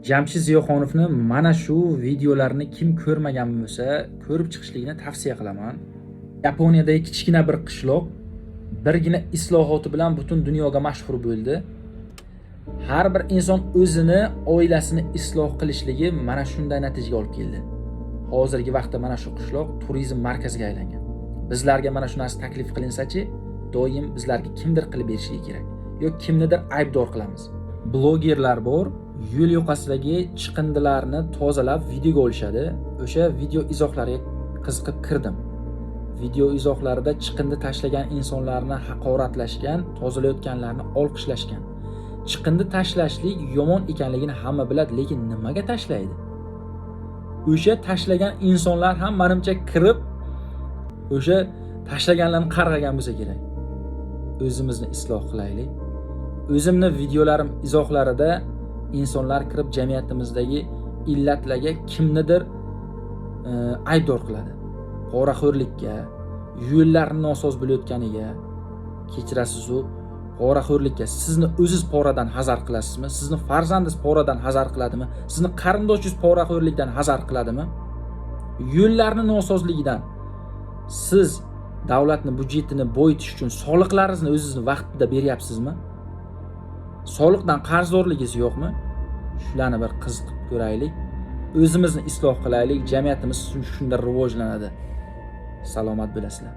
Jamshid Ziyoxonovni mana shu videolarni kim ko'rmagan bo'lsa, ko'rib chiqishligini tavsiya qilaman. Yaponiyadagi kichkina bir qishloq birgina islohoti bilan butun dunyoga mashhur bo'ldi. Har bir inson o'zini, oilasini isloh qilishligi mana shunday natijaga olib keldi. Hozirgi vaqtda mana shu qishloq turizm markaziga aylangan. Bizlarga mana shu narsa taklif qilinsa-chi, doim bizlarga kimdir qilib berishligi kerak. Yo'q kimnidir aybdor qilamiz. Blogerlar bor, yo'l yoqasidagi chiqindilarni tozalab videoga olishadi. O'sha video izohlariga qiziqib kirdim. Video izohlarida chiqindi tashlagan insonlarni haqoratlashgan, tozalayotganlarni olqishlashgan. Chiqindi tashlashlik yomon ekanligini hamma biladi, lekin nimaga tashlaydi? O'sha tashlagan insonlar ham menimcha kirib o'sha tashlaganlarni qarg'agan bo'lsa kerak. O'zimizni isloh qilaylik. O'zimni videolarim izohlarida insonlar kirib jamiyatimizdagi illatlarga kimnidir aybdor qiladi. Poraxo'rlikka, yo'llarni nosoz bo'layotganiga, kechirasiz-ku, poraxo'rlikka. Sizni o'ziz poradan hazar qilasizmi? Sizni farzandingiz poradan hazar qiladimi? Sizni qarindoshingiz poraxo'rlikdan hazar qiladimi? Yo'llarni nosozligidan siz davlatni budjetini boyitish uchun soliqlaringizni o'zingizni vaqtida beryapsizmi? Soliqdan qarzdorligingiz yo'qmi? Shularni bir qiziqib ko'raylik. O'zimizni isloh qilaylik, jamiyatimiz shunda rivojlanadi. Salomat bo'lasizlar.